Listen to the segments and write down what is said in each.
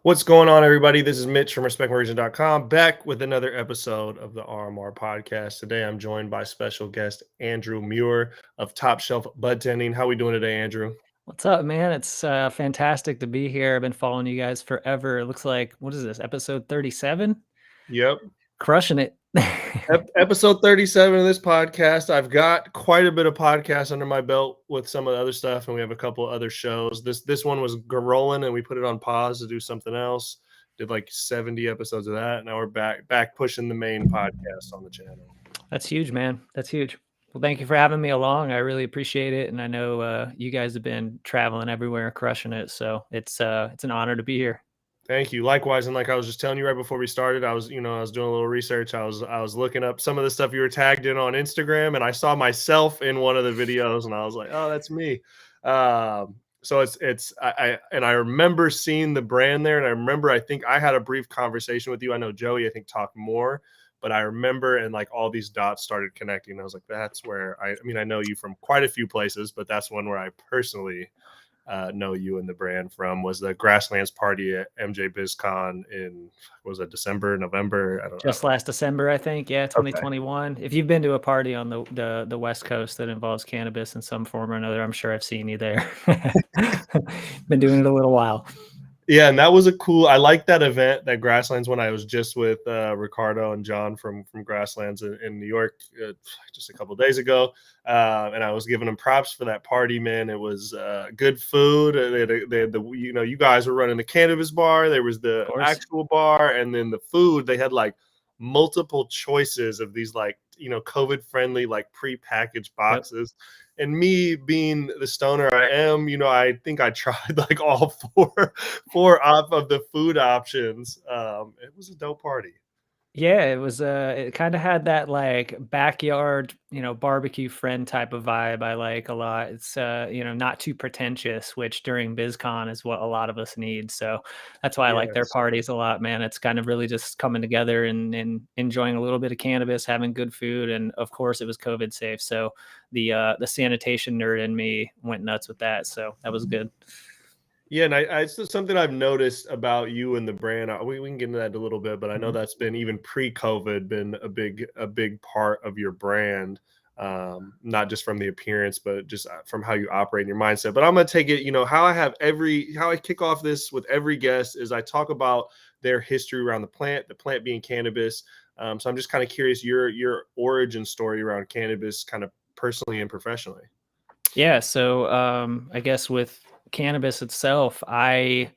What's going on, everybody? This is Mitch from RespectMyRegion.com, back with another episode of the RMR Podcast. Today, I'm joined by special guest Andrew Mieure of Top Shelf Budtending. How we doing today, Andrew? What's up, man? It's fantastic to be here. I've been following you guys forever. It looks like, what is this, episode 37? Yep. Crushing it. Episode 37 of this podcast. I've got quite a bit of podcasts under my belt with some of the other stuff, and we have a couple other shows. This one was rolling, and we put it on pause to do something else. Did like 70 episodes of that. Now we're back pushing the main podcast on the channel. That's huge, man. That's huge. Well, thank you for having me along. I really appreciate it, and I know you guys have been traveling everywhere, crushing it. So it's an honor to be here. Thank you. Likewise, and like I was just telling you right before we started, I was doing a little research. I was looking up some of the stuff you were tagged in on Instagram, and I saw myself in one of the videos, and I was like, oh, that's me. So I remember seeing the brand there, and I remember I think I had a brief conversation with you. I know Joey, I think, talked more, but I remember, and like all these dots started connecting. I was like, that's where I mean, I know you from quite a few places, but that's one where I personally know you and the brand from. Was the Grasslands party at MJ BizCon in, was it December, November? I don't know. Just last December, I think. Yeah, 2021. Okay. If you've been to a party on the West Coast that involves cannabis in some form or another, I'm sure I've seen you there. Been doing it a little while. Yeah, and that was a cool. I like that event, that Grasslands one. I was just with Ricardo and John from Grasslands in New York just a couple of days ago, and I was giving them props for that party. Man, it was good food. They had you guys were running the cannabis bar. There was the actual bar, and then the food. They had like multiple choices of these like COVID friendly like pre-packaged boxes. Yep. And me being the stoner I am, I think I tried like all four of the food options. It was a dope party. Yeah, it was it kind of had that like backyard, barbecue friend type of vibe I like a lot. It's not too pretentious, which during BizCon is what a lot of us need. So that's why I like their parties a lot, man. It's kind of really just coming together and enjoying a little bit of cannabis, having good food, and of course it was COVID safe. So the sanitation nerd in me went nuts with that. So that was good. Yeah, and it's something I've noticed about you and the brand. We can get into that a little bit, but I know that's been, even pre-COVID, been a big part of your brand, not just from the appearance, but just from how you operate in your mindset. But I'm going to take it, how I kick off this with every guest is I talk about their history around the plant being cannabis. So I'm just kind of curious your origin story around cannabis, kind of personally and professionally. Yeah, so I guess with cannabis itself, I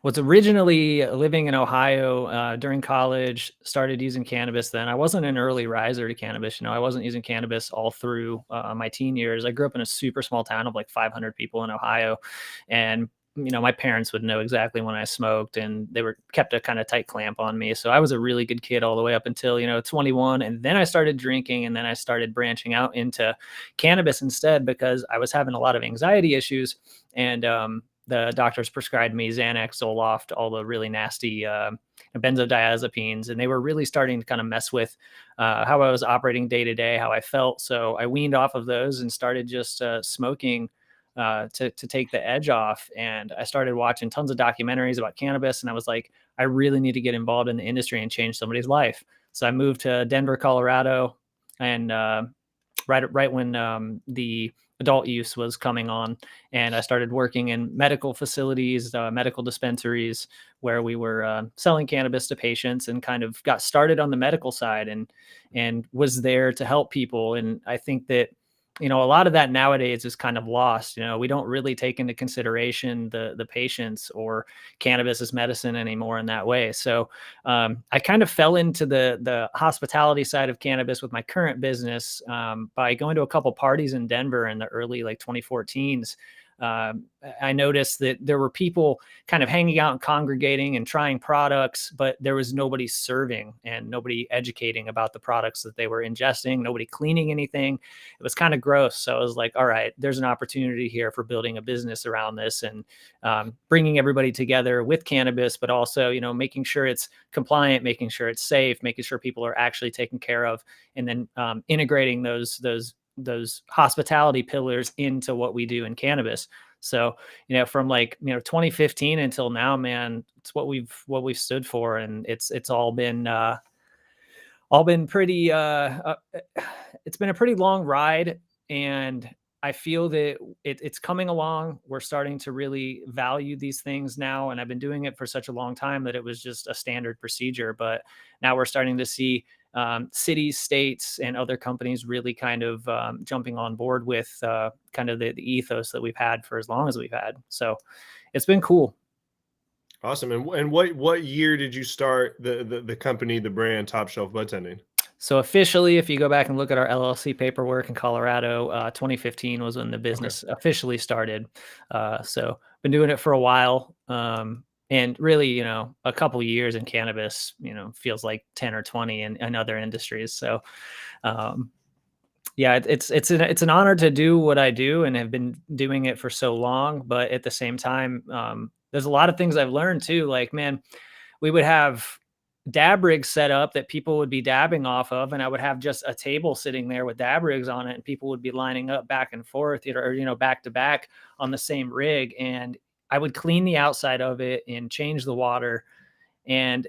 was originally living in Ohio during college, started using cannabis then. I wasn't an early riser to cannabis. I wasn't using cannabis all through my teen years. I grew up in a super small town of like 500 people in Ohio. And my parents would know exactly when I smoked, and they kept a kind of tight clamp on me. So I was a really good kid all the way up until, 21. And then I started drinking, and then I started branching out into cannabis instead because I was having a lot of anxiety issues. And the doctors prescribed me Xanax, Zoloft, all the really nasty benzodiazepines. And they were really starting to kind of mess with how I was operating day to day, how I felt. So I weaned off of those and started just smoking to take the edge off. And I started watching tons of documentaries about cannabis. And I was like, I really need to get involved in the industry and change somebody's life. So I moved to Denver, Colorado, and right when the adult use was coming on, and I started working in medical facilities, medical dispensaries, where we were selling cannabis to patients, and kind of got started on the medical side and was there to help people. And I think that a lot of that nowadays is kind of lost. We don't really take into consideration the patients or cannabis as medicine anymore in that way. So I kind of fell into the hospitality side of cannabis with my current business by going to a couple parties in Denver in the early 2014s. I noticed that there were people kind of hanging out and congregating and trying products, but there was nobody serving and nobody educating about the products that they were ingesting, nobody cleaning anything. It was kind of gross. So I was like, all right, there's an opportunity here for building a business around this and bringing everybody together with cannabis, but also, making sure it's compliant, making sure it's safe, making sure people are actually taken care of, and then integrating those hospitality pillars into what we do in cannabis. So, from 2015 until now, man, it's what we've stood for. And it's all been pretty, it's been a pretty long ride. And I feel that it's coming along. We're starting to really value these things now. And I've been doing it for such a long time that it was just a standard procedure. But now we're starting to see cities, states, and other companies really kind of jumping on board with kind of the ethos that we've had for as long as we've had. So it's been cool. Awesome. And what year did you start the company, the brand Top Shelf Budtending? So officially, if you go back and look at our LLC paperwork in Colorado, 2015 was when the business officially started. So been doing it for a while. And really, a couple of years in cannabis, feels like 10 or 20 in other industries. So, yeah, it's an honor to do what I do and have been doing it for so long. But at the same time, there's a lot of things I've learned too. Like, man, we would have dab rigs set up that people would be dabbing off of, and I would have just a table sitting there with dab rigs on it, and people would be lining up back and forth, or back to back on the same rig, and I would clean the outside of it and change the water, and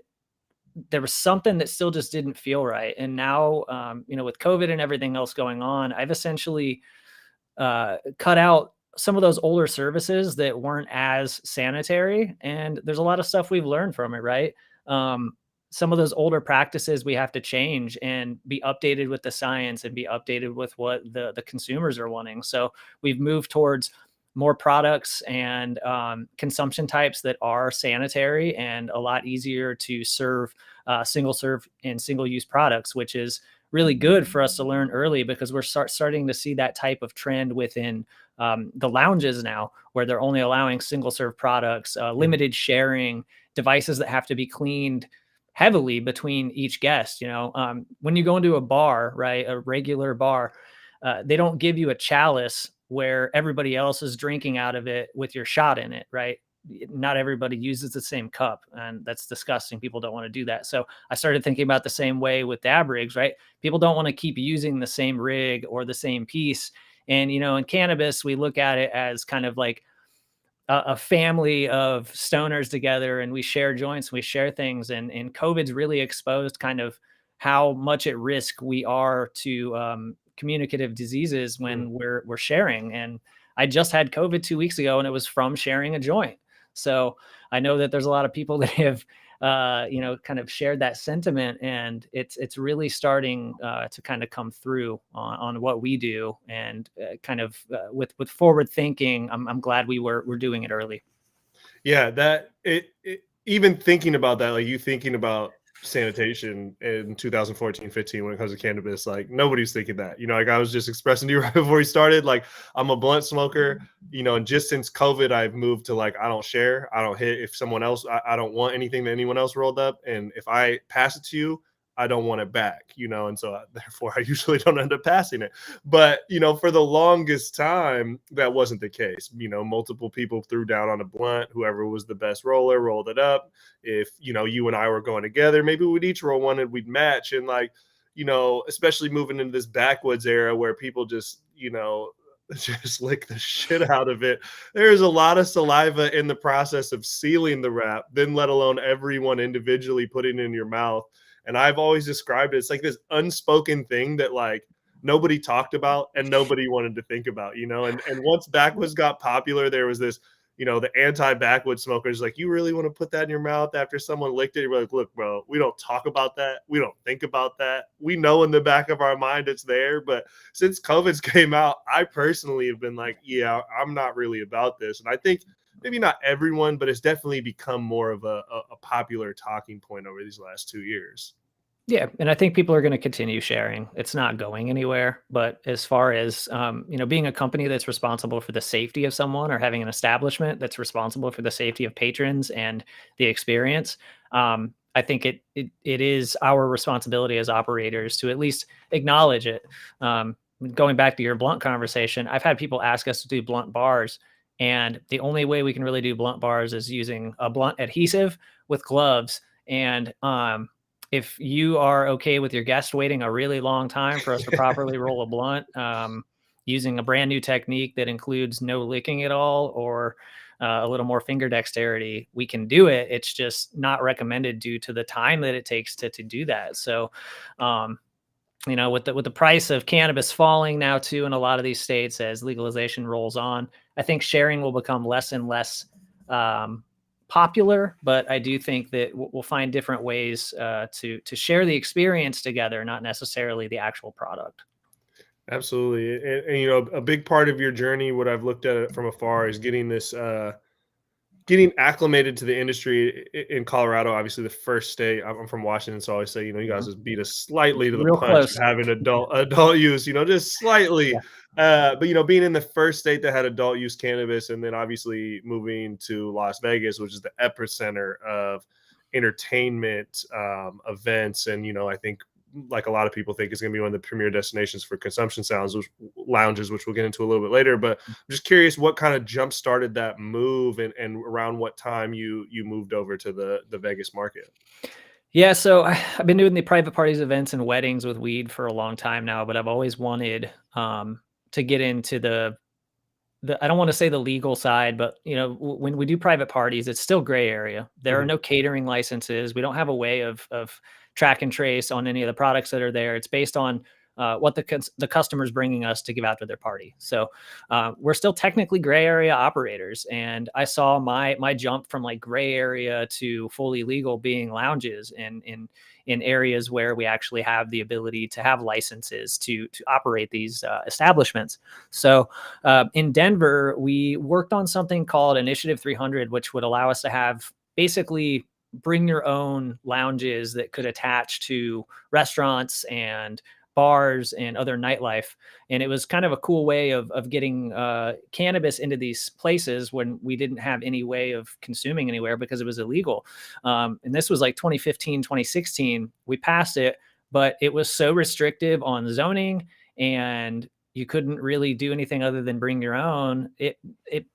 there was something that still just didn't feel right. And now, with COVID and everything else going on, I've essentially cut out some of those older services that weren't as sanitary, and there's a lot of stuff we've learned from it, right? Some of those older practices we have to change and be updated with the science and be updated with what the consumers are wanting. So we've moved towards more products and consumption types that are sanitary and a lot easier to serve single serve and single use products, which is really good for us to learn early, because we're starting to see that type of trend within the lounges now, where they're only allowing single serve products, limited sharing, devices that have to be cleaned heavily between each guest. When you go into a bar, right, a regular bar, they don't give you a chalice where everybody else is drinking out of it with your shot in it, right? Not everybody uses the same cup, and that's disgusting. People don't want to do that. So I started thinking about the same way with dab rigs, right? People don't want to keep using the same rig or the same piece. And, in cannabis, we look at it as kind of like a family of stoners together, and we share joints, we share things. And COVID's really exposed kind of how much at risk we are to communicative diseases when we're sharing. And I just had COVID 2 weeks ago, and it was from sharing a joint. So I know that there's a lot of people that have, kind of shared that sentiment, and it's really starting to kind of come through on what we do, and with forward thinking. I'm glad we're doing it early. Yeah, that even thinking about that, like you thinking about sanitation in 2014-15 when it comes to cannabis, like nobody's thinking that. Like I was just expressing to you right before we started, like I'm a blunt smoker, and just since COVID I've moved to like I don't share, I don't hit. If someone else, I don't want anything that anyone else rolled up, and if I pass it to you, I don't want it back, and so therefore I usually don't end up passing it. But, for the longest time, that wasn't the case. Multiple people threw down on a blunt, whoever was the best roller rolled it up. If, you and I were going together, maybe we'd each roll one and we'd match. And like, especially moving into this backwoods era where people just, just lick the shit out of it. There's a lot of saliva in the process of sealing the wrap, then let alone everyone individually putting it in your mouth. And I've always described it, it's like this unspoken thing that like nobody talked about and nobody wanted to think about, and once backwoods got popular, there was this, the anti-backwoods smokers, like, you really want to put that in your mouth after someone licked it? You're like, look, bro, we don't talk about that. We don't think about that. We know in the back of our mind it's there. But since COVID's came out, I personally have been like, yeah, I'm not really about this. And I think maybe not everyone, but it's definitely become more of a popular talking point over these last 2 years. Yeah. And I think people are going to continue sharing. It's not going anywhere. But as far as, being a company that's responsible for the safety of someone, or having an establishment that's responsible for the safety of patrons and the experience, I think it is our responsibility as operators to at least acknowledge it. Going back to your blunt conversation, I've had people ask us to do blunt bars, and the only way we can really do blunt bars is using a blunt adhesive with gloves. And if you are okay with your guest waiting a really long time for us to properly roll a blunt, using a brand new technique that includes no licking at all, or a little more finger dexterity, we can do it. It's just not recommended due to the time that it takes to do that. So, with the price of cannabis falling now too in a lot of these states as legalization rolls on, I think sharing will become less and less popular. But I do think that we'll find different ways to share the experience together, not necessarily the actual product. Absolutely. And a big part of your journey, what I've looked at it from afar, is getting this getting acclimated to the industry in Colorado. Obviously the first state. I'm from Washington, so I always say, you guys just beat us slightly to the Real punch close. of having adult use, just slightly. But being in the first state that had adult use cannabis, and then obviously moving to Las Vegas, which is the epicenter of entertainment events, and I think, like a lot of people think, is going to be one of the premier destinations for consumption lounges, which we'll get into a little bit later. But I'm just curious what kind of jump started that move, and around what time you moved over to the Vegas market. Yeah, so I've been doing the private parties, events, and weddings with weed for a long time now, but I've always wanted to get into the I don't want to say the legal side, but when we do private parties, it's still gray area. There are no catering licenses. We don't have a way of track and trace on any of the products that are there. It's based on what the customer's bringing us to give out to their party. So we're still technically gray area operators. And I saw my jump from like gray area to fully legal being lounges in areas where we actually have the ability to have licenses to operate these establishments. So in Denver, we worked on something called Initiative 300, which would allow us to have basically bring your own lounges that could attach to restaurants and bars and other nightlife. And it was kind of a cool way of getting cannabis into these places when we didn't have any way of consuming anywhere because it was illegal. And this was like 2015, 2016. We passed it, but it was so restrictive on zoning, and you couldn't really do anything other than bring your own. It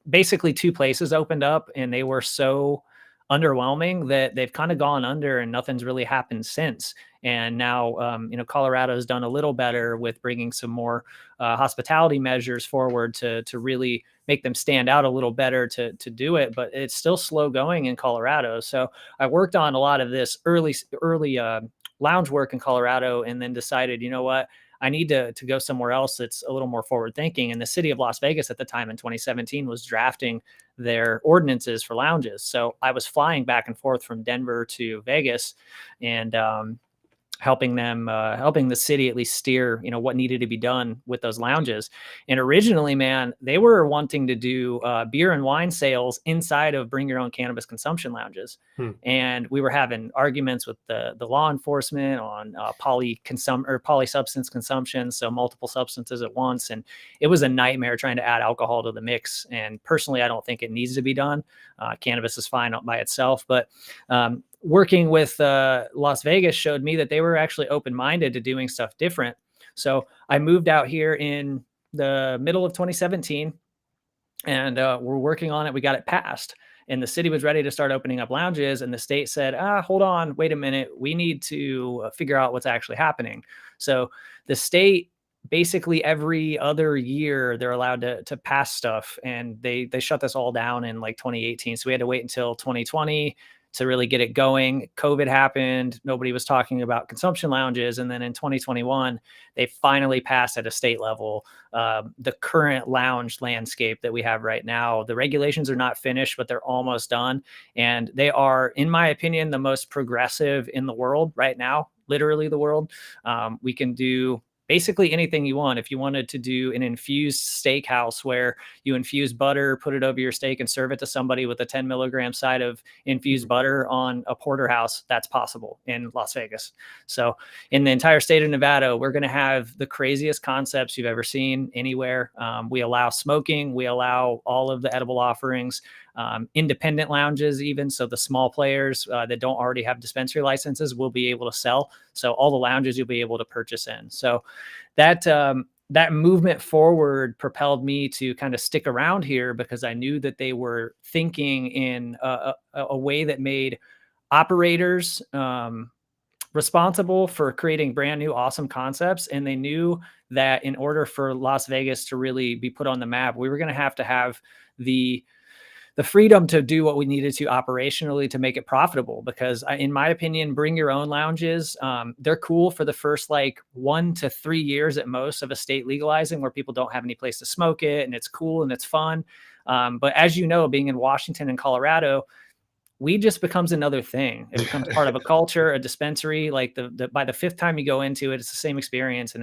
basically 2 places opened up, and they were so underwhelming that they've kind of gone under, and nothing's really happened since. And now, Colorado's done a little better with bringing some more hospitality measures forward to really make them stand out a little better to do it. But it's still slow going in Colorado. So I worked on a lot of this early lounge work in Colorado, and then decided, you know what, I need to go somewhere else that's a little more forward thinking. And the city of Las Vegas at the time in 2017 was drafting their ordinances for lounges. So I was flying back and forth from Denver to Vegas, and helping the city at least steer, what needed to be done with those lounges. And originally, man, they were wanting to do beer and wine sales inside of bring your own cannabis consumption lounges. And we were having arguments with the law enforcement on polysubstance consumption. So multiple substances at once. And it was a nightmare trying to add alcohol to the mix. And personally, I don't think it needs to be done. Cannabis is fine by itself, but working with Las Vegas showed me that they were actually open-minded to doing stuff different. So I moved out here in the middle of 2017, and we're working on it. We got it passed, and the city was ready to start opening up lounges, and the state said, hold on, wait a minute. We need to figure out what's actually happening. So the state, basically every other year, they're allowed to pass stuff, and they shut this all down in like 2018. So we had to wait until 2020 to really get it going. COVID happened. Nobody was talking about consumption lounges. And then in 2021, they finally passed at a state level the current lounge landscape that we have right now. The regulations are not finished, but they're almost done. And they are, in my opinion, the most progressive in the world right now, literally the world. We can do basically anything you want. If you wanted to do an infused steakhouse where you infuse butter, put it over your steak, and serve it to somebody with a 10 milligram side of infused butter on a porterhouse, that's possible in Las Vegas. So in the entire state of Nevada, we're going to have the craziest concepts you've ever seen anywhere. We allow smoking. We allow all of the edible offerings. Independent lounges even, so the small players that don't already have dispensary licenses will be able to sell. So all the lounges you'll be able to purchase in. So that movement forward propelled me to kind of stick around here, because I knew that they were thinking in a way that made operators responsible for creating brand new, awesome concepts. And they knew that in order for Las Vegas to really be put on the map, we were going to have the freedom to do what we needed to operationally to make it profitable. Because in my opinion, bring your own lounges, they're cool for the first like 1 to 3 years at most of a state legalizing, where people don't have any place to smoke it, and it's cool and it's fun. But as you know, being in Washington and Colorado, weed just becomes another thing. It becomes part of a culture, a dispensary. Like by the 5th time you go into it, it's the same experience, and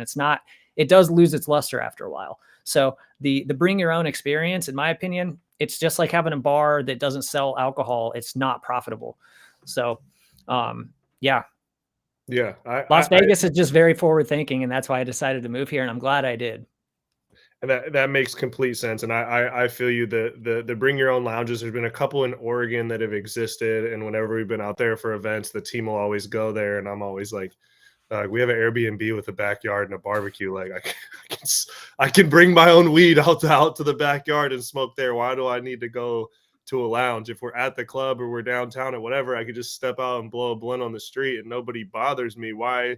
it does lose its luster after a while. So the bring your own experience, in my opinion, it's just like having a bar that doesn't sell alcohol. It's not profitable. So, yeah. Las Vegas is just very forward thinking, and that's why I decided to move here, and I'm glad I did. And that makes complete sense. And I feel you. The bring your own lounges, there's been a couple in Oregon that have existed, and whenever we've been out there for events, the team will always go there, and I'm always like, we have an Airbnb with a backyard and a barbecue. Like I can bring my own weed out to the backyard and smoke there. Why do I need to go to a lounge? If we're at the club or we're downtown or whatever, I could just step out and blow a blunt on the street and nobody bothers me. Why?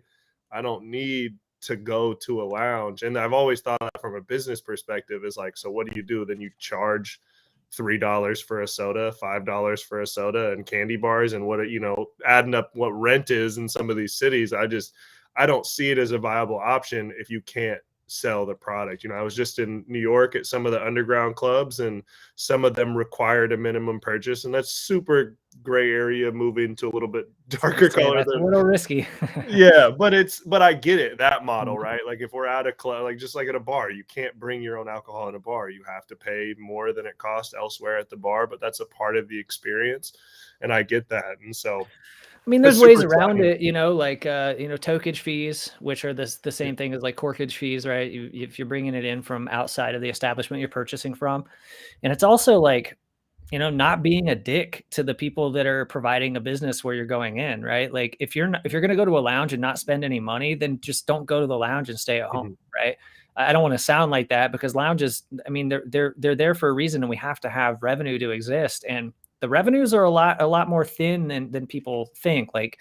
I don't need to go to a lounge. And I've always thought that from a business perspective is like, so what do? Then you charge $3 for a soda, $5 for a soda, and candy bars, and what, adding up what rent is in some of these cities. I don't see it as a viable option if you can't sell the product. I was just in New York at some of the underground clubs, and some of them required a minimum purchase, and that's super gray area, moving to a little bit darker color. That's a little risky. Yeah, but I get it, that model, right? Like if we're at a club, like just like at a bar, you can't bring your own alcohol in a bar. You have to pay more than it costs elsewhere at the bar, but that's a part of the experience, and I get that. And so I mean, there's ways around it, like, tokage fees, which are the same thing as like corkage fees, right? If you're bringing it in from outside of the establishment you're purchasing from. And it's also like, not being a dick to the people that are providing a business where you're going in, right? Like if you're going to go to a lounge and not spend any money, then just don't go to the lounge and stay at home, right? I don't want to sound like that, because lounges, I mean, they're there for a reason, and we have to have revenue to exist. And the revenues are a lot more thin than people think. Like,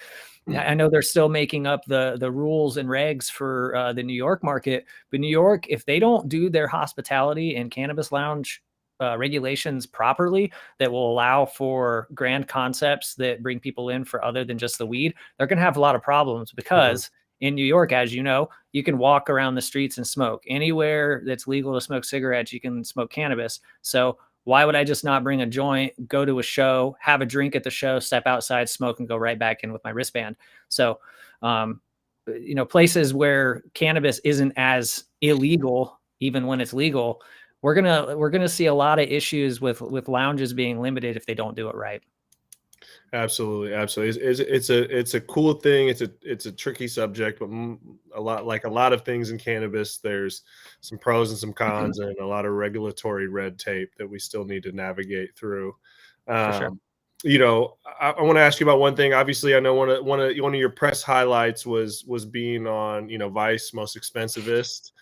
I know they're still making up the rules and regs for the New York market, but New York, if they don't do their hospitality and cannabis lounge regulations properly, that will allow for grand concepts that bring people in for other than just the weed, they're going to have a lot of problems. Because in New York, as you know, you can walk around the streets and smoke. Anywhere that's legal to smoke cigarettes, you can smoke cannabis. So why would I just not bring a joint, go to a show, have a drink at the show, step outside, smoke, and go right back in with my wristband? So, places where cannabis isn't as illegal, even when it's legal, we're gonna see a lot of issues with lounges being limited if they don't do it right. Absolutely. It's a cool thing. It's a tricky subject, but a lot of things in cannabis, there's some pros and some cons, and a lot of regulatory red tape that we still need to navigate through. For sure. I want to ask you about one thing. Obviously, I know one of your press highlights was being on Vice Most Expensivest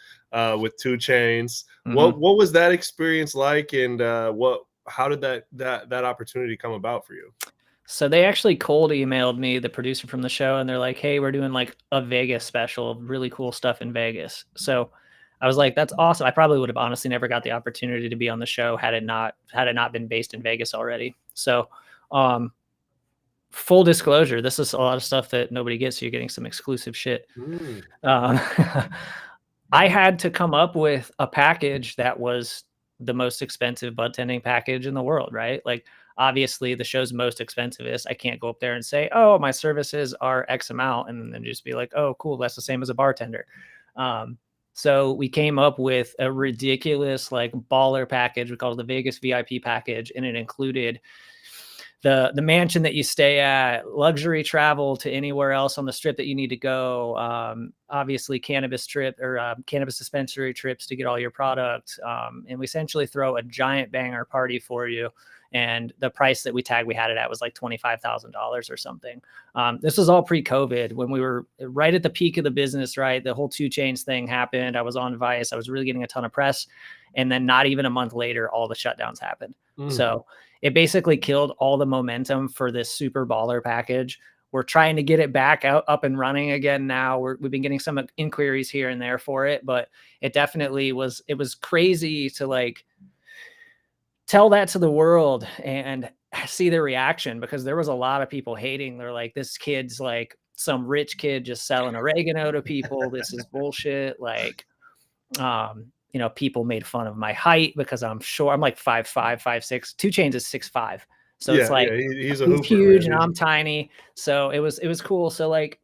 with 2 Chainz. What was that experience like, and how did that opportunity come about for you? So they actually cold emailed me, the producer from the show, and they're like, hey, we're doing like a Vegas special of really cool stuff in Vegas. So I was like, that's awesome. I probably would have honestly never got the opportunity to be on the show had it not been based in Vegas already. So full disclosure, this is a lot of stuff that nobody gets. So you're getting some exclusive shit. I had to come up with a package that was the most expensive budtending package in the world, right? Like, obviously the show's most expensivest. I can't go up there and say, oh, my services are X amount, and then just be like, oh, cool, that's the same as a bartender. So we came up with a ridiculous like baller package. We called it the Vegas VIP package, and it included the mansion that you stay at, luxury travel to anywhere else on the strip that you need to go, obviously cannabis dispensary trips to get all your products, and we essentially throw a giant banger party for you. And the price that we had it at was like $25,000 or something. This was all pre-COVID, when we were right at the peak of the business, right? The whole 2 Chainz thing happened. I was on Vice. I was really getting a ton of press. And then not even a month later, all the shutdowns happened. So it basically killed all the momentum for this super baller package, we're trying to get it back up and running again now. We've been getting some inquiries here and there for it, but it definitely was crazy to like tell that to the world and see their reaction, because there was a lot of people hating. They're like, this kid's like some rich kid just selling oregano to people. This is bullshit. Like, you know, people made fun of my height because I'm short. I'm like 5'5", 5'6". 2 Chainz is 6'5". So it's like, he's a he's hooper, huge, man. and I'm tiny. So it was cool. So like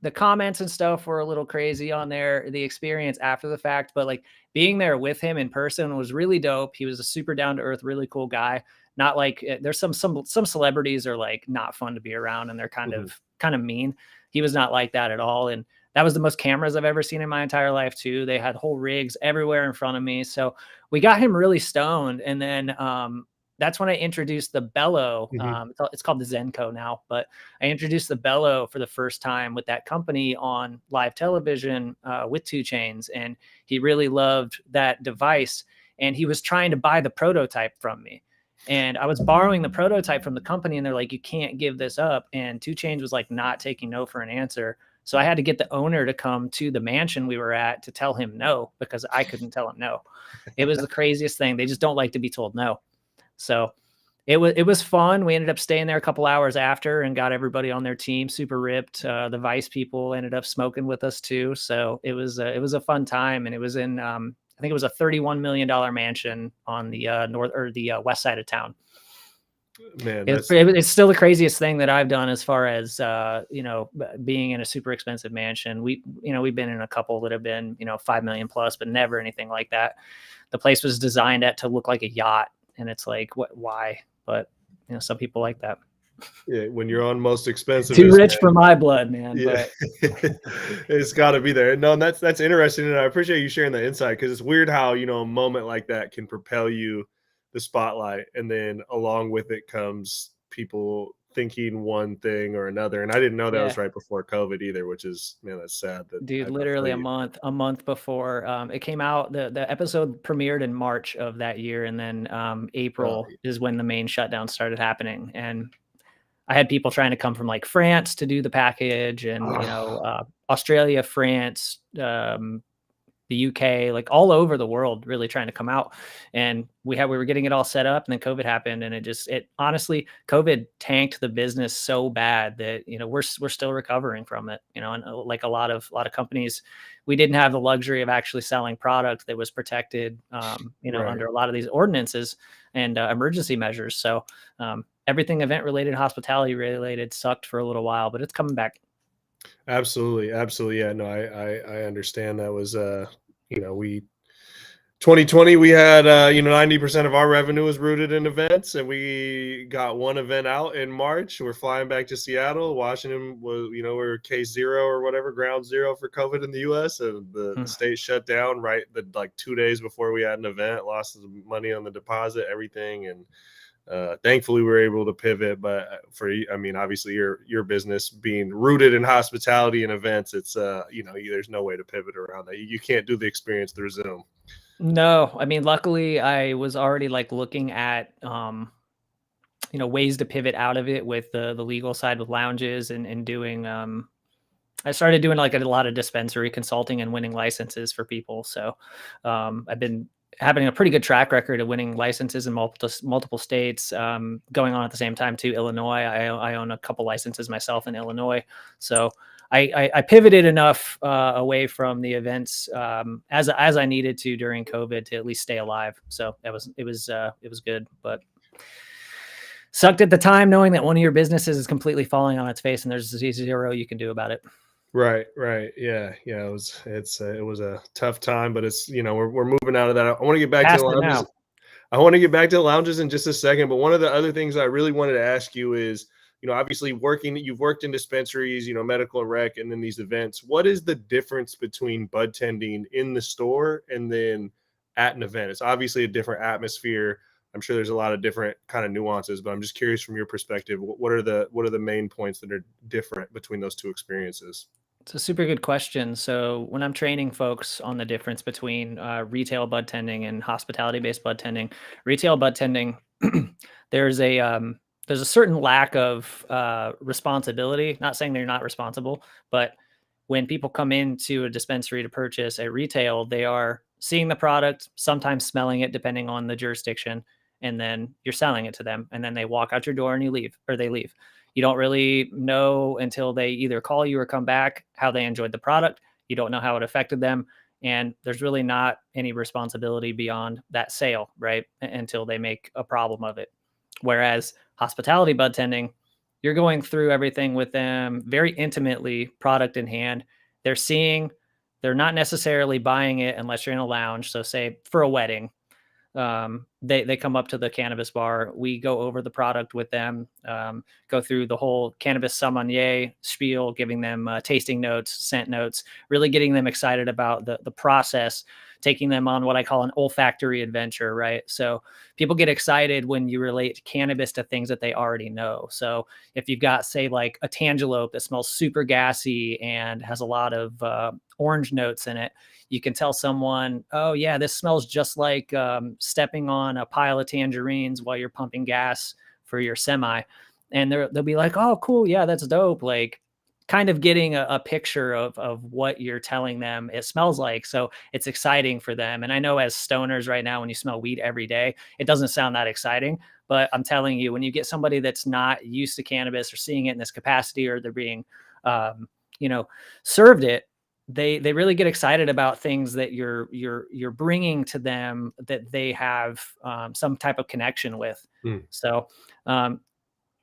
the comments and stuff were a little crazy on there, the experience after the fact, but like being there with him in person was really dope. He was a super down to earth, really cool guy. Not like there's some celebrities are like not fun to be around, and they're kind of mean. He was not like that at all. And that was the most cameras I've ever seen in my entire life too. They had whole rigs everywhere in front of me. So we got him really stoned. And then that's when I introduced the bellow. It's called the Zenko now, but I introduced the bellow for the first time with that company on live television with 2 Chainz. And he really loved that device. And he was trying to buy the prototype from me. And I was borrowing the prototype from the company, and they're like, you can't give this up. And 2 Chainz was like not taking no for an answer. So I had to get the owner to come to the mansion we were at to tell him no, because I couldn't tell him no. It was the craziest thing. They just don't like to be told no. So it was fun. We ended up staying there a couple hours after and got everybody on their team super ripped. The Vice people ended up smoking with us too. So it was a fun time. And it was in, I think it was a $31 million mansion on the west side of town. Man, it's still the craziest thing that I've done as far as you know, being in a super expensive mansion. We've been in a couple that have been, you know, 5 million plus, but never anything like that. The place was designed to look like a yacht, and it's like, why? But you know, some people like that. Yeah, when you're on most expensive, too rich for my blood, man. Yeah. But it's got to be there. No, that's interesting, and I appreciate you sharing the insight, because it's weird how, you know, a moment like that can propel you the spotlight, and then along with it comes people thinking one thing or another. And I didn't know that was right before COVID either, which is, man, that's sad. Dude, literally a month before it came out. The episode premiered in March of that year, and then April is when the main shutdown started happening. And I had people trying to come from like France to do the package, and you know, Australia, France, the UK, like all over the world, really trying to come out. And we were getting it all set up, and then COVID happened, and it honestly, COVID tanked the business so bad that, you know, we're still recovering from it, you know. And like a lot of companies, we didn't have the luxury of actually selling product that was protected, you know, under a lot of these ordinances and emergency measures. So everything event related, hospitality related sucked for a little while, but it's coming back. Absolutely. Yeah, no, I understand. That was, you know, 2020, we had, you know, 90% of our revenue was rooted in events, and we got one event out in March. We're flying back to Seattle. Washington was, you know, we were case 0 or whatever, ground 0 for COVID in the US, and the state shut down like 2 days before we had an event, lost the money on the deposit, everything. And thankfully we were able to pivot. But obviously your business being rooted in hospitality and events, it's you know, there's no way to pivot around that. You can't do the experience through Zoom. No, I mean, luckily I was already like looking at you know, ways to pivot out of it with the legal side with lounges and doing I started doing like a lot of dispensary consulting and winning licenses for people. So I've been having a pretty good track record of winning licenses in multiple states, going on at the same time too. Illinois, I own a couple licenses myself in Illinois. So I pivoted enough away from the events as I needed to during COVID to at least stay alive. So it was good, but sucked at the time knowing that one of your businesses is completely falling on its face and there's zero you can do about it. Right. Yeah. It was a tough time, but it's, you know, we're moving out of that. I want to get back to the lounges. I want to get back to the lounges in just a second, but one of the other things I really wanted to ask you is, you know, obviously you've worked in dispensaries, you know, medical and rec, and then these events. What is the difference between budtending in the store and then at an event? It's obviously a different atmosphere. I'm sure there's a lot of different kind of nuances, but I'm just curious from your perspective, what are the main points that are different between those two experiences? It's a super good question. So when I'm training folks on the difference between retail budtending and hospitality-based budtending, retail budtending, there's a there's a certain lack of responsibility. Not saying they're not responsible, but when people come into a dispensary to purchase at retail, they are seeing the product, sometimes smelling it, depending on the jurisdiction, and then you're selling it to them, and then they walk out your door and you leave, or they leave. You don't really know until they either call you or come back how they enjoyed the product. You don't know how it affected them. And there's really not any responsibility beyond that sale, right? Until they make a problem of it. Whereas hospitality bud tending, you're going through everything with them very intimately, product in hand. They're not necessarily buying it unless you're in a lounge. So say for a wedding, they come up to the cannabis bar. We go over the product with them, go through the whole cannabis sommelier spiel, giving them tasting notes, scent notes, really getting them excited about the process, taking them on what I call an olfactory adventure, right? So people get excited when you relate cannabis to things that they already know. So if you've got, say, like a tangelope that smells super gassy and has a lot of orange notes in it, you can tell someone, oh yeah, this smells just like stepping on a pile of tangerines while you're pumping gas for your semi. And they'll be like, oh, cool. Yeah, that's dope. Like kind of getting a picture of what you're telling them it smells like. So it's exciting for them. And I know as stoners right now, when you smell weed every day, it doesn't sound that exciting. But I'm telling you, when you get somebody that's not used to cannabis or seeing it in this capacity, or they're being, served it, they really get excited about things that you're bringing to them that they have some type of connection with. So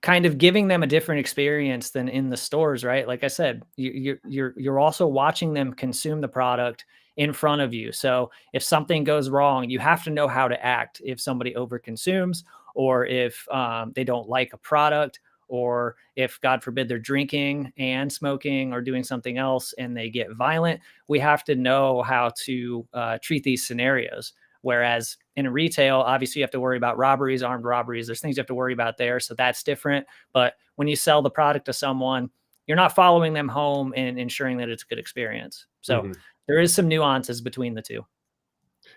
kind of giving them a different experience than in the stores, right? Like I said, you're also watching them consume the product in front of you. So if something goes wrong, you have to know how to act if somebody overconsumes, or if they don't like a product, or if, God forbid, they're drinking and smoking or doing something else and they get violent. We have to know how to treat these scenarios. Whereas in retail, obviously you have to worry about robberies, armed robberies. There's things you have to worry about there. So that's different. But when you sell the product to someone, you're not following them home and ensuring that it's a good experience. So there is some nuances between the two.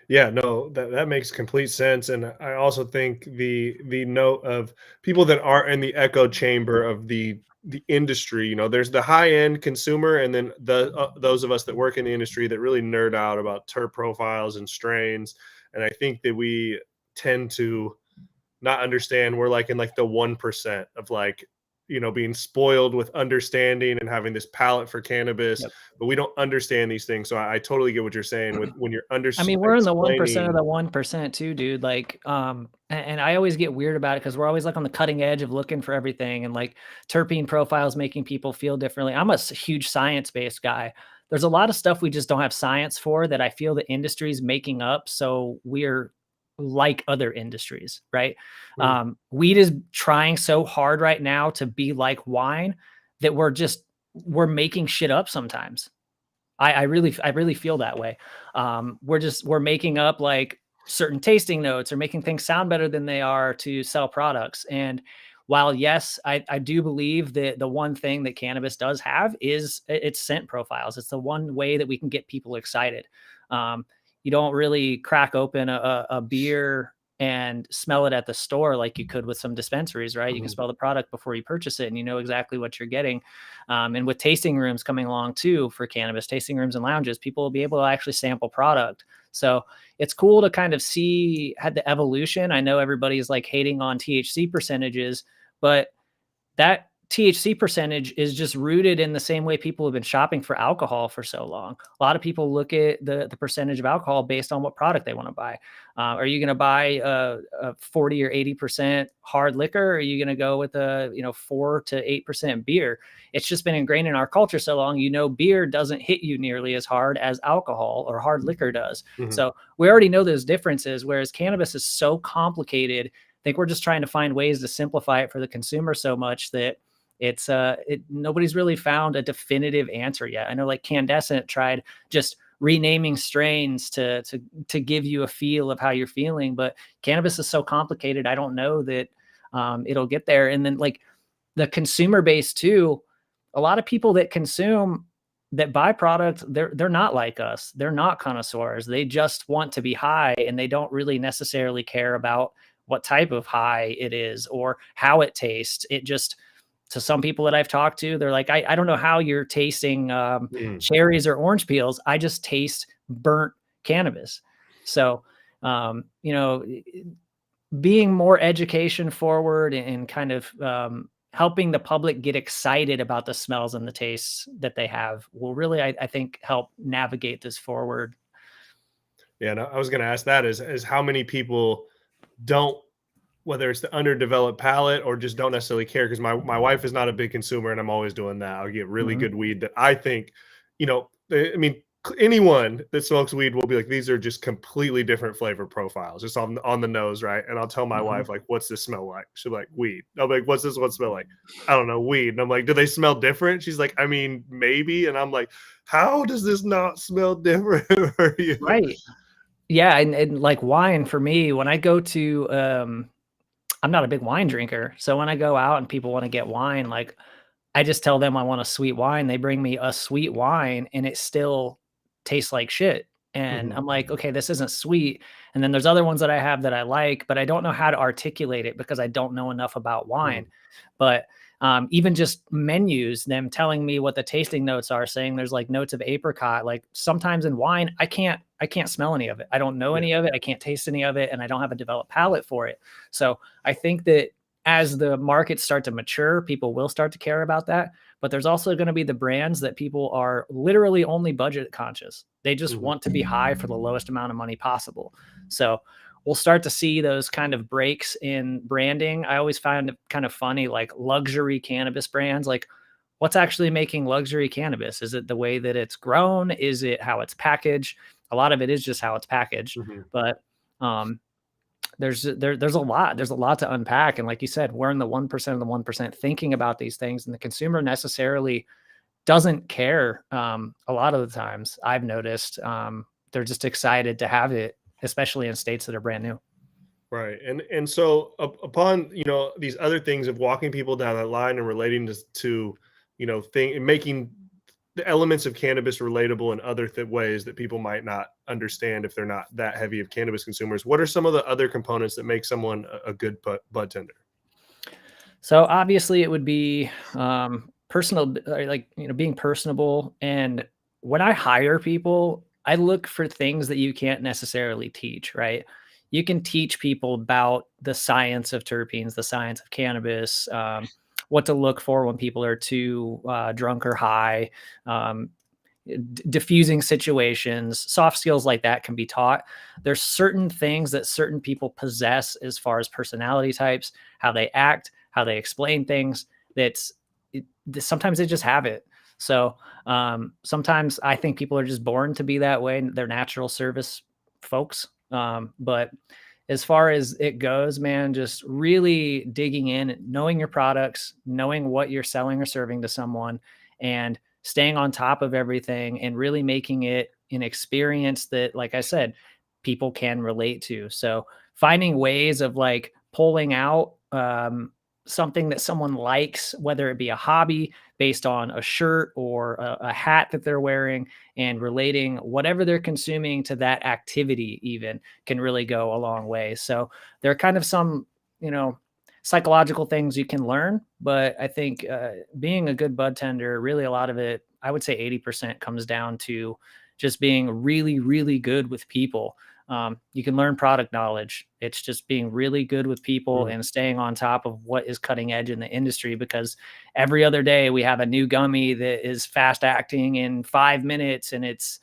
Yeah, no, that makes complete sense. And I also think the note of people that aren't in the echo chamber of the industry, there's the high end consumer, and then those of us that work in the industry that really nerd out about terp profiles and strains. And I think that we tend to not understand, we're like in like the 1% of like, being spoiled with understanding and having this palate for cannabis, but we don't understand these things. So I totally get what you're saying with when you're understanding. I mean, we're in the 1% of the 1% too, dude. Like, and I always get weird about it because we're always like on the cutting edge of looking for everything, and like terpene profiles making people feel differently. I'm a huge science-based guy. There's a lot of stuff we just don't have science for that I feel the industry's making up. So we're like other industries, right? Weed is trying so hard right now to be like wine that we're making shit up sometimes. I really feel that way. We're making up like certain tasting notes or making things sound better than they are to sell products. And while yes, I do believe that the one thing that cannabis does have is its scent profiles. It's the one way that we can get people excited. You don't really crack open a beer and smell it at the store like you could with some dispensaries, right? You can smell the product before you purchase it and you know exactly what you're getting. And with tasting rooms coming along too for cannabis, tasting rooms and lounges, people will be able to actually sample product. So it's cool to kind of see the evolution. I know everybody's like hating on THC percentages, but that THC percentage is just rooted in the same way people have been shopping for alcohol for so long. A lot of people look at the percentage of alcohol based on what product they want to buy. Are you going to buy a 40 or 80% hard liquor? Or are you going to go with a 4 to 8% beer? It's just been ingrained in our culture so long. Beer doesn't hit you nearly as hard as alcohol or hard liquor does. So we already know those differences, whereas cannabis is so complicated. I think we're just trying to find ways to simplify it for the consumer so much that nobody's really found a definitive answer yet. I know like Candescent tried just renaming strains to give you a feel of how you're feeling, but cannabis is so complicated. I don't know that it'll get there. And then like the consumer base too, a lot of people that consume, that buy product, they're not like us. They're not connoisseurs. They just want to be high, and they don't really necessarily care about what type of high it is or how it tastes. It just, to some people that I've talked to, they're like, I don't know how you're tasting cherries or orange peels. I just taste burnt cannabis. So, being more education forward and kind of helping the public get excited about the smells and the tastes that they have will really, I think, help navigate this forward. Yeah, no, I was going to ask that is how many people don't, whether it's the underdeveloped palate or just don't necessarily care, because my wife is not a big consumer and I'm always doing that. I'll get really good weed that I think, I mean, anyone that smokes weed will be like, these are just completely different flavor profiles, just on the nose, right? And I'll tell my wife, like, what's this smell like? She'll be like, weed. I'll be like, what's this one smell like? I don't know, weed. And I'm like, do they smell different? She's like, I mean, maybe. And I'm like, how does this not smell different for you? Right. Yeah. And like wine for me, when I go to, I'm not a big wine drinker. So when I go out and people want to get wine, like I just tell them I want a sweet wine. They bring me a sweet wine and it still tastes like shit. And I'm like, okay, this isn't sweet. And then there's other ones that I have that I like, but I don't know how to articulate it because I don't know enough about wine. But even just menus, them telling me what the tasting notes are, saying there's like notes of apricot. Like sometimes in wine, I can't smell any of it. I don't know any of it. I can't taste any of it. And I don't have a developed palate for it. So I think that as the markets start to mature, people will start to care about that. But there's also going to be the brands that people are literally only budget conscious. They just want to be high for the lowest amount of money possible. So we'll start to see those kind of breaks in branding. I always find it kind of funny, like luxury cannabis brands, like what's actually making luxury cannabis? Is it the way that it's grown? Is it how it's packaged? A lot of it is just how it's packaged, but there's a lot to unpack. And like you said, we're in the 1% of the 1% thinking about these things, and the consumer necessarily doesn't care. A lot of the times I've noticed, they're just excited to have it, especially in states that are brand new. Right. And so upon, these other things of walking people down that line and relating to making the elements of cannabis relatable in other ways that people might not understand if they're not that heavy of cannabis consumers, what are some of the other components that make someone a good bud tender? So obviously it would be personal, like, being personable. And when I hire people, I look for things that you can't necessarily teach, right? You can teach people about the science of terpenes, the science of cannabis, what to look for when people are too drunk or high, diffusing situations, soft skills like that can be taught. There's certain things that certain people possess as far as personality types, how they act, how they explain things, sometimes they just have it. So sometimes I think people are just born to be that way. They're natural service folks. But as far as it goes, man, just really digging in, knowing your products, knowing what you're selling or serving to someone, and staying on top of everything and really making it an experience that, like I said, people can relate to. So finding ways of like pulling out something that someone likes, whether it be a hobby based on a shirt or a hat that they're wearing, and relating whatever they're consuming to that activity even can really go a long way. So there are kind of some, psychological things you can learn, but I think being a good bud tender, really a lot of it, I would say 80% comes down to just being really, really good with people. You can learn product knowledge. It's just being really good with people and staying on top of what is cutting edge in the industry, because every other day we have a new gummy that is fast acting in 5 minutes and it's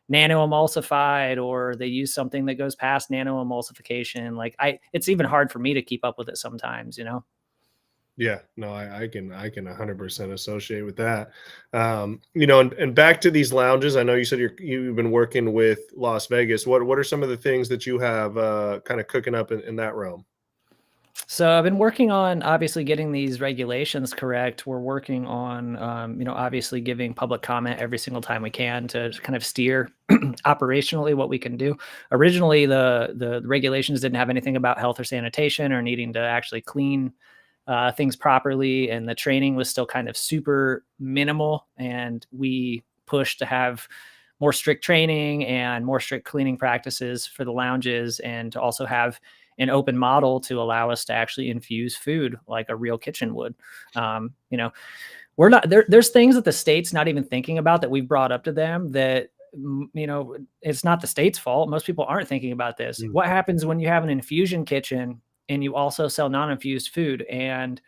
nano emulsified, or they use something that goes past nano emulsification. Like it's even hard for me to keep up with it sometimes, Yeah, no, I can 100% associate with that. And back to these lounges. I know you said you've been working with Las Vegas. What are some of the things that you have kind of cooking up in that realm? So I've been working on obviously getting these regulations correct. We're working on, obviously giving public comment every single time we can to kind of steer operationally what we can do. Originally, the regulations didn't have anything about health or sanitation or needing to actually clean things properly, and the training was still kind of super minimal. And we pushed to have more strict training and more strict cleaning practices for the lounges, and to also have an open model to allow us to actually infuse food like a real kitchen would. You know, we're not there. There's things that the state's not even thinking about that we've brought up to them that, you know, it's not the state's fault. Most people aren't thinking about this. What happens when you have an infusion kitchen and you also sell non-infused food, and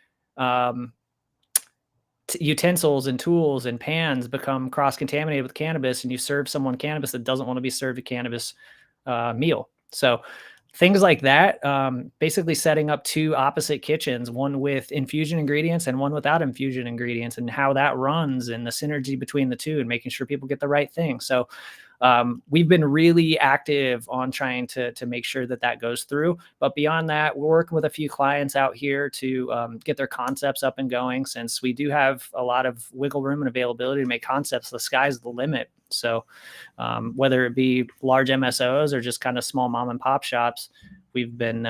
utensils and tools and pans become cross-contaminated with cannabis, and you serve someone cannabis that doesn't want to be served a cannabis meal? So things like that, basically setting up two opposite kitchens, one with infusion ingredients and one without infusion ingredients, and how that runs and the synergy between the two and making sure people get the right thing. So we've been really active on trying to make sure that that goes through. But beyond that, we're working with a few clients out here to get their concepts up and going, since we do have a lot of wiggle room and availability to make concepts. The sky's the limit. So whether it be large MSOs or just kind of small mom and pop shops, we've been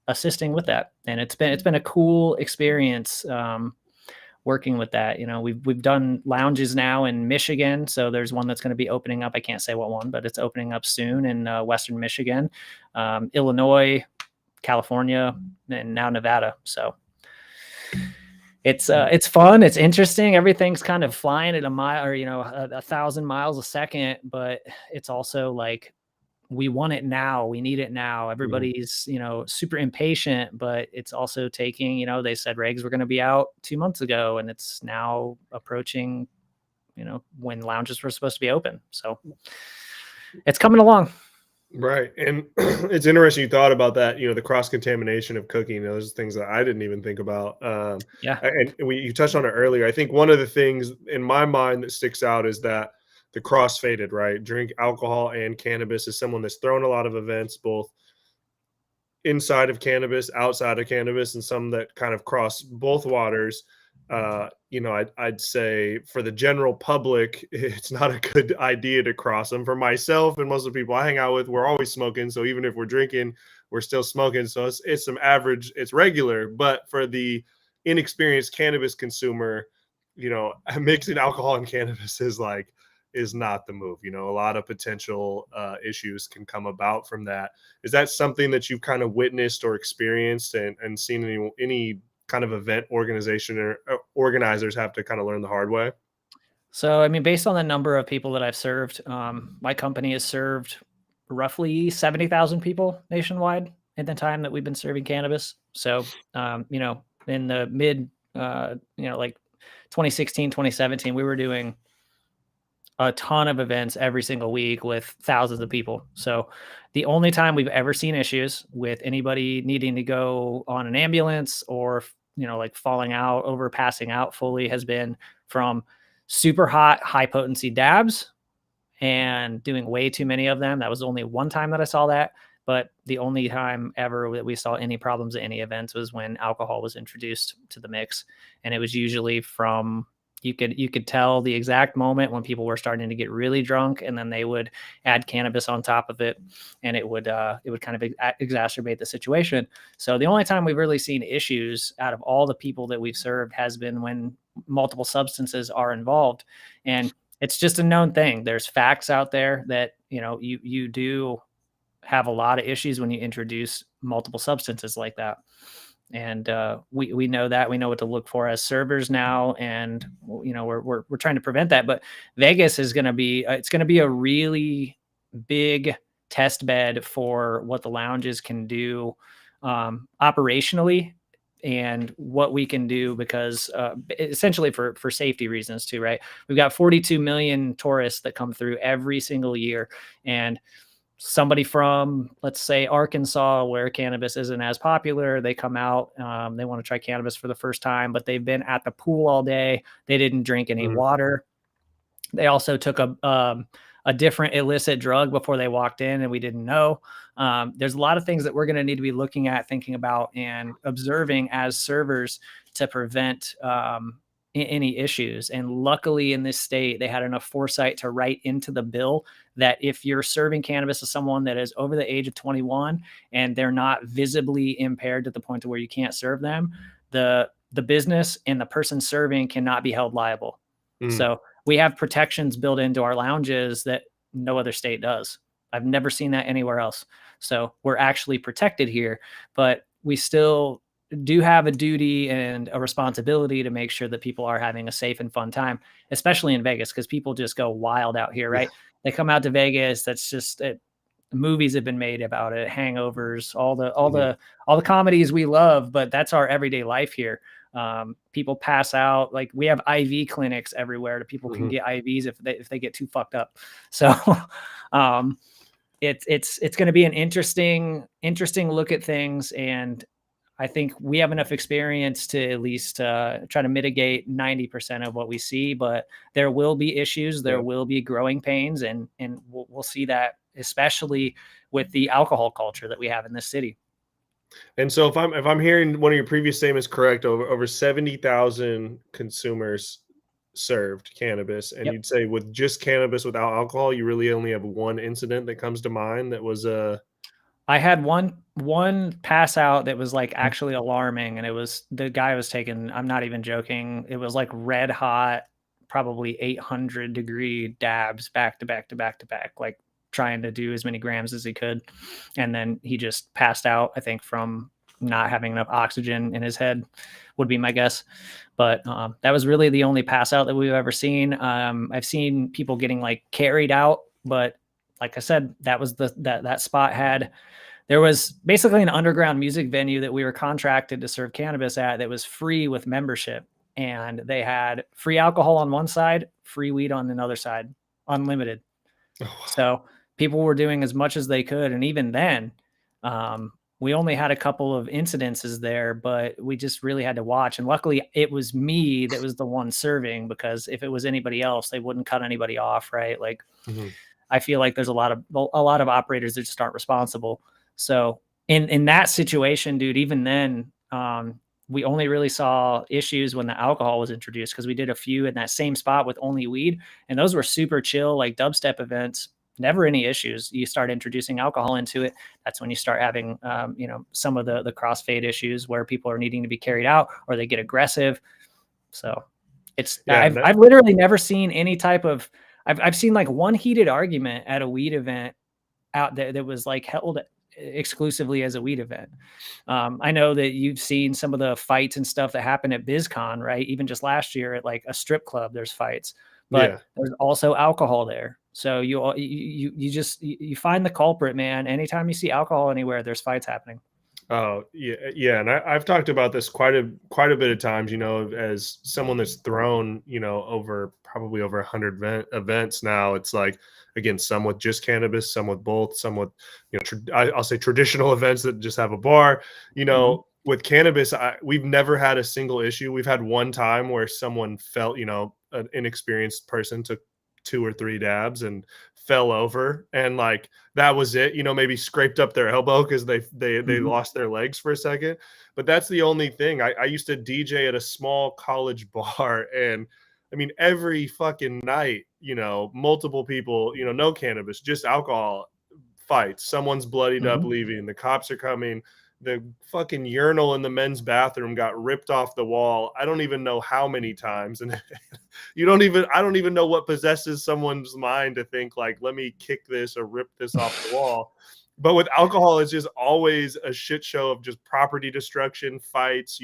assisting with that. And it's been a cool experience working with that. You know, we've done lounges now in Michigan. So there's one that's going to be opening up. I can't say what one, but it's opening up soon in Western Michigan, Illinois, California, and now Nevada. So it's fun. It's interesting. Everything's kind of flying at a mile, or, you know, 1,000 miles a second, but it's also like, we want it now. We need it now. Everybody's, you know, super impatient, but it's also taking, you know, they said regs were going to be out 2 months ago, and it's now approaching, you know, when lounges were supposed to be open. So it's coming along. Right. And it's interesting you thought about that, you know, the cross-contamination of cooking. You know, those things that I didn't even think about. Yeah. And you touched on it earlier. I think one of the things in my mind that sticks out is that the cross-faded, right? Drink alcohol and cannabis is someone that's thrown a lot of events, both inside of cannabis, outside of cannabis, and some that kind of cross both waters. You know, I'd say for the general public, it's not a good idea to cross them. For myself and most of the people I hang out with, we're always smoking. So even if we're drinking, we're still smoking. So it's some average, it's regular. But for the inexperienced cannabis consumer, you know, mixing alcohol and cannabis is not the move. You know, a lot of potential issues can come about from that. Is that something that you've kind of witnessed or experienced and seen any kind of event organization or organizers have to kind of learn the hard way? So, I mean, based on the number of people that I've served, my company has served roughly 70,000 people nationwide in the time that we've been serving cannabis. So, you know, in the mid, you know, like 2016, 2017, we were doing a ton of events every single week with thousands of people. So the only time we've ever seen issues with anybody needing to go on an ambulance or, you know, like falling out, over passing out fully, has been from super hot, high potency dabs and doing way too many of them. That was only one time that I saw that. But the only time ever that we saw any problems at any events was when alcohol was introduced to the mix. And it was usually from, you could tell the exact moment when people were starting to get really drunk, and then they would add cannabis on top of it, and it would kind of exacerbate the situation. So the only time we've really seen issues out of all the people that we've served has been when multiple substances are involved. And it's just a known thing. There's facts out there that, you know, you do have a lot of issues when you introduce multiple substances like that. And we know that. We know what to look for as servers now, and, you know, we're trying to prevent that. But Vegas is going to be it's going to be a really big test bed for what the lounges can do operationally, and what we can do, because essentially for safety reasons too, right? We've got 42 million tourists that come through every single year, and somebody from, let's say, Arkansas, where cannabis isn't as popular, they come out, they want to try cannabis for the first time, but they've been at the pool all day. They didn't drink any water. They also took a different illicit drug before they walked in, and we didn't know. There's a lot of things that we're going to need to be looking at, thinking about, and observing as servers to prevent any issues. And luckily in this state, they had enough foresight to write into the bill that if you're serving cannabis to someone that is over the age of 21 and they're not visibly impaired to the point to where you can't serve them, the business and the person serving cannot be held liable. So we have protections built into our lounges that no other state does. I've never seen that anywhere else. So we're actually protected here, but we still do have a duty and a responsibility to make sure that people are having a safe and fun time, especially in Vegas, because people just go wild out here, right? They come out to Vegas. That's just it. Movies have been made about it, hangovers, all the comedies we love, but that's our everyday life here. People pass out. Like, we have IV clinics everywhere that people can get IVs if they get too fucked up. So it's going to be an interesting look at things. And I think we have enough experience to at least try to mitigate 90% of what we see, but there will be issues. There will be growing pains, and we'll see that, especially with the alcohol culture that we have in this city. And so if I'm hearing one of your previous statements correct, over 70,000 consumers served cannabis, and you'd say with just cannabis without alcohol, you really only have one incident that comes to mind that was I had one pass out that was like actually alarming, and it was the guy was taking, I'm not even joking, it was like red hot, probably 800-degree dabs back to back to back to back, like trying to do as many grams as he could. And then he just passed out, I think, from not having enough oxygen in his head, would be my guess. But that was really the only pass out that we've ever seen. I've seen people getting like carried out, but like I said, that was that spot there was basically an underground music venue that we were contracted to serve cannabis at that was free with membership. And they had free alcohol on one side, free weed on another side, unlimited. So people were doing as much as they could. And even then, we only had a couple of incidences there, but we just really had to watch. And luckily it was me that was the one serving, because if it was anybody else, they wouldn't cut anybody off. Right. Like, I feel like there's a lot of operators that just aren't responsible. So in that situation, dude, even then, we only really saw issues when the alcohol was introduced, because we did a few in that same spot with only weed, and those were super chill, like dubstep events. Never any issues. You start introducing alcohol into it, that's when you start having, some of the crossfade issues where people are needing to be carried out or they get aggressive. So it's I've literally never seen any type of. I've seen like one heated argument at a weed event out there that was like held exclusively as a weed event. I know that you've seen some of the fights and stuff that happened at BizCon, right? Even just last year at like a strip club, there's fights, but there's also alcohol there. So you find the culprit, man. Anytime you see alcohol anywhere, there's fights happening. Oh yeah, and I've talked about this quite a bit of times. As someone that's thrown, probably over 100 events now. It's like, again, some with just cannabis, some with both, some with I'll say traditional events that just have a bar. With cannabis, we've never had a single issue. We've had one time where someone felt, an inexperienced person took 2 or 3 dabs and fell over, and like that was it. Maybe scraped up their elbow because they lost their legs for a second. But that's the only thing. I used to DJ at a small college bar, and I mean, every fucking night, multiple people, no cannabis, just alcohol fights. Someone's bloodied up leaving. The cops are coming. The fucking urinal in the men's bathroom got ripped off the wall. I don't even know how many times. And I don't even know what possesses someone's mind to think like, let me kick this or rip this off the wall. But with alcohol, it's just always a shit show of just property destruction, fights,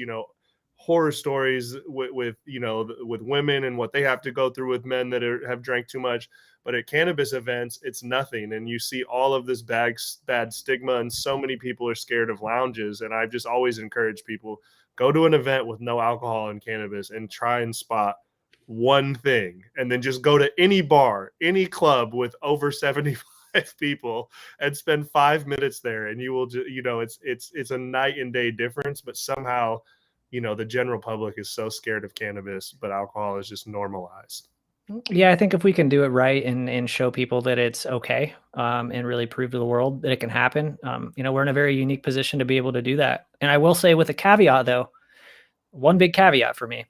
horror stories with women and what they have to go through with men that have drank too much. But at cannabis events, it's nothing. And you see all of this bad stigma, and so many people are scared of lounges. And I've just always encouraged people, go to an event with no alcohol and cannabis and try and spot one thing, and then just go to any bar, any club with over 75 people and spend 5 minutes there, and you will it's a night and day difference. But somehow, the general public is so scared of cannabis, but alcohol is just normalized. Yeah, I think if we can do it right and show people that it's okay, and really prove to the world that it can happen, we're in a very unique position to be able to do that. And I will say, with a caveat though, one big caveat for me,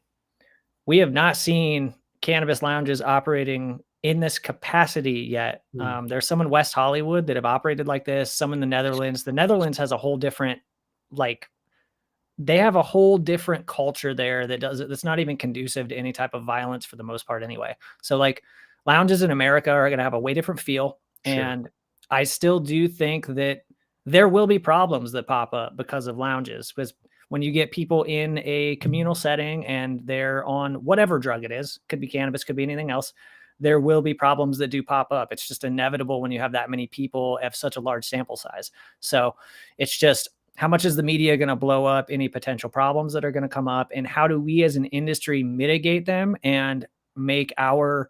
we have not seen cannabis lounges operating in this capacity yet. There's some in West Hollywood that have operated like this, some in the Netherlands. The Netherlands has a whole different, they have a whole different culture there that's not even conducive to any type of violence for the most part anyway. So like lounges in America are going to have a way different feel. Sure. And I still do think that there will be problems that pop up because of lounges. Because when you get people in a communal setting and they're on whatever drug it is, could be cannabis, could be anything else, there will be problems that do pop up. It's just inevitable when you have that many people have such a large sample size. So it's just, how much is the media going to blow up any potential problems that are going to come up? And how do we as an industry mitigate them and make our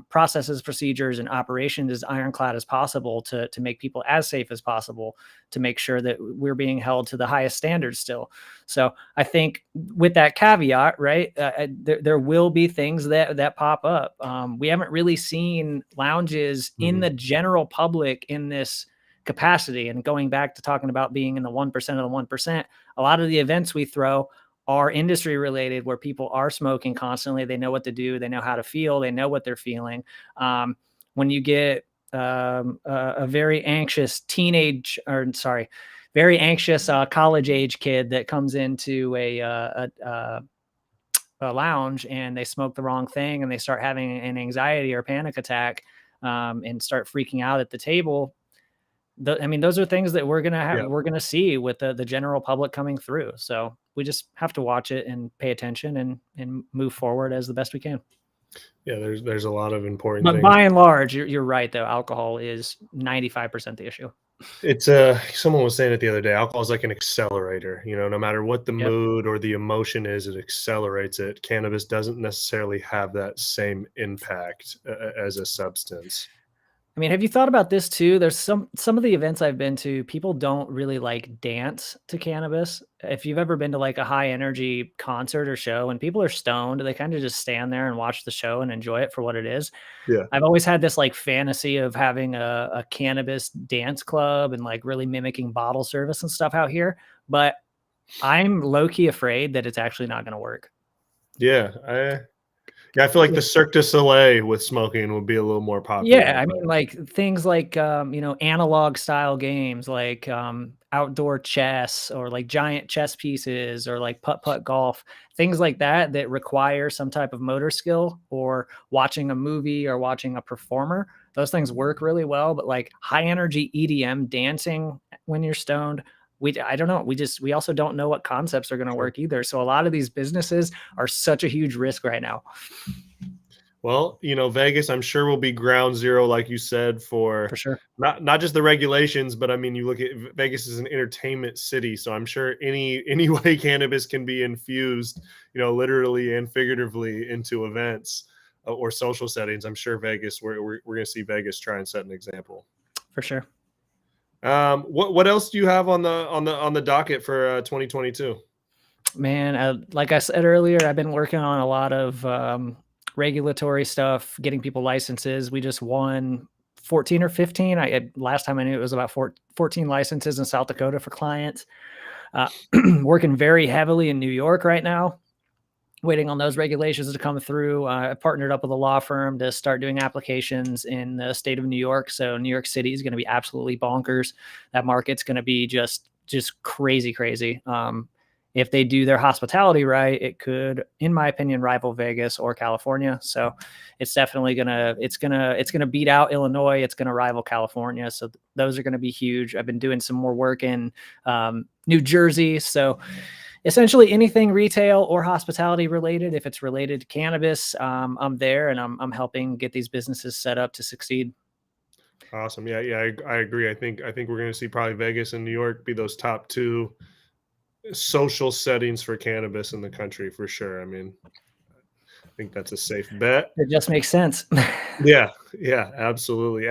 processes, procedures, and operations as ironclad as possible to make people as safe as possible, to make sure that we're being held to the highest standards still. So I think with that caveat, right, there will be things that pop up. We haven't really seen lounges in the general public in this capacity. And going back to talking about being in the 1% of the 1%, a lot of the events we throw are industry related, where people are smoking constantly. They know what to do. They know how to feel. They know what they're feeling. When you get a very anxious very anxious college age kid that comes into a lounge and they smoke the wrong thing and they start having an anxiety or panic attack and start freaking out at the table. I mean, those are things that we're gonna see with the general public coming through. So we just have to watch it and pay attention and move forward as the best we can. Yeah, there's a lot of important but things. By and large, you're right though. Alcohol is 95% the issue. It's someone was saying it the other day, alcohol is like an accelerator. No matter what the mood or the emotion is, it accelerates it. Cannabis doesn't necessarily have that same impact as a substance. I mean, have you thought about this too? There's some of the events I've been to, people don't really like dance to cannabis. If you've ever been to like a high energy concert or show and people are stoned, they kind of just stand there and watch the show and enjoy it for what it is. Yeah. I've always had this like fantasy of having a cannabis dance club and like really mimicking bottle service and stuff out here. But I'm low-key afraid that it's actually not going to work. Yeah. I feel like the Cirque du Soleil with smoking would be a little more popular. Yeah, I mean, like things like analog style games like outdoor chess or like giant chess pieces or like putt golf, things like that require some type of motor skill, or watching a movie or watching a performer. Those things work really well, but like high energy EDM dancing when you're stoned, I don't know. We also don't know what concepts are going to work either. So a lot of these businesses are such a huge risk right now. Well, Vegas, I'm sure will be ground zero, like you said, for sure. Not just the regulations, but I mean, you look at Vegas is an entertainment city, so I'm sure any way cannabis can be infused, literally and figuratively into events or social settings. I'm sure Vegas, we're going to see Vegas try and set an example. For sure. What else do you have on the docket for 2022? Man, like I said earlier, I've been working on a lot of regulatory stuff, getting people licenses. We just won 14 or 15. Last time I knew it was about 14 licenses in South Dakota for clients. Working very heavily in New York right now, waiting on those regulations to come through. I partnered up with a law firm to start doing applications in the state of New York. So New York City is going to be absolutely bonkers. That market's going to be just crazy. If they do their hospitality right, it could, in my opinion, rival Vegas or California. So it's definitely it's gonna beat out Illinois. It's gonna rival California. So those are gonna be huge. I've been doing some more work in New Jersey. So essentially anything retail or hospitality related, if it's related to cannabis, I'm there and I'm helping get these businesses set up to succeed. Awesome. Yeah, I agree. I think we're going to see probably Vegas and New York be those top two social settings for cannabis in the country for sure. I mean, I think that's a safe bet. It just makes sense. Yeah, absolutely.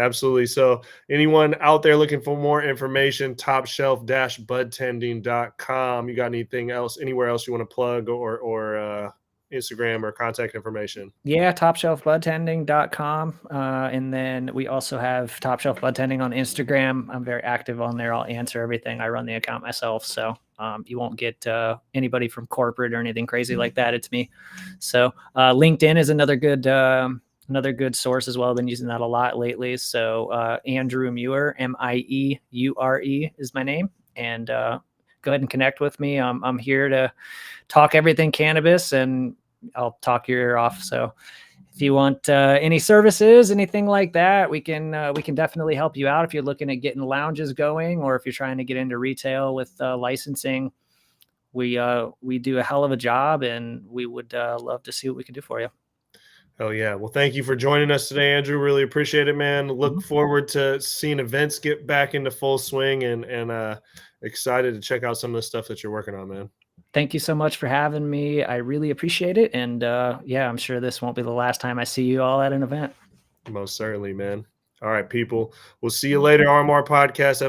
So anyone out there looking for more information, topshelf-budtending.com. You got anything else, anywhere else you want to plug or Instagram or contact information? Yeah, topshelfbudtending.com. And then we also have Top Shelf Budtending on Instagram. I'm very active on there. I'll answer everything. I run the account myself. So you won't get anybody from corporate or anything crazy like that. It's me. So LinkedIn is another good source as well. I've been using that a lot lately. So Andrew Mieure, Mieure is my name. And go ahead and connect with me. I'm here to talk everything cannabis, and I'll talk your ear off. So if you want any services, anything like that, we can definitely help you out if you're looking at getting lounges going, or if you're trying to get into retail with licensing. We do a hell of a job, and we would love to see what we can do for you. Oh yeah. Well, thank you for joining us today, Andrew. Really appreciate it, man. Look forward to seeing events get back into full swing, and excited to check out some of the stuff that you're working on, man. Thank you so much for having me. I really appreciate it. And yeah, I'm sure this won't be the last time I see you all at an event. Most certainly, man. All right, people. We'll see you later. RMR Podcast episode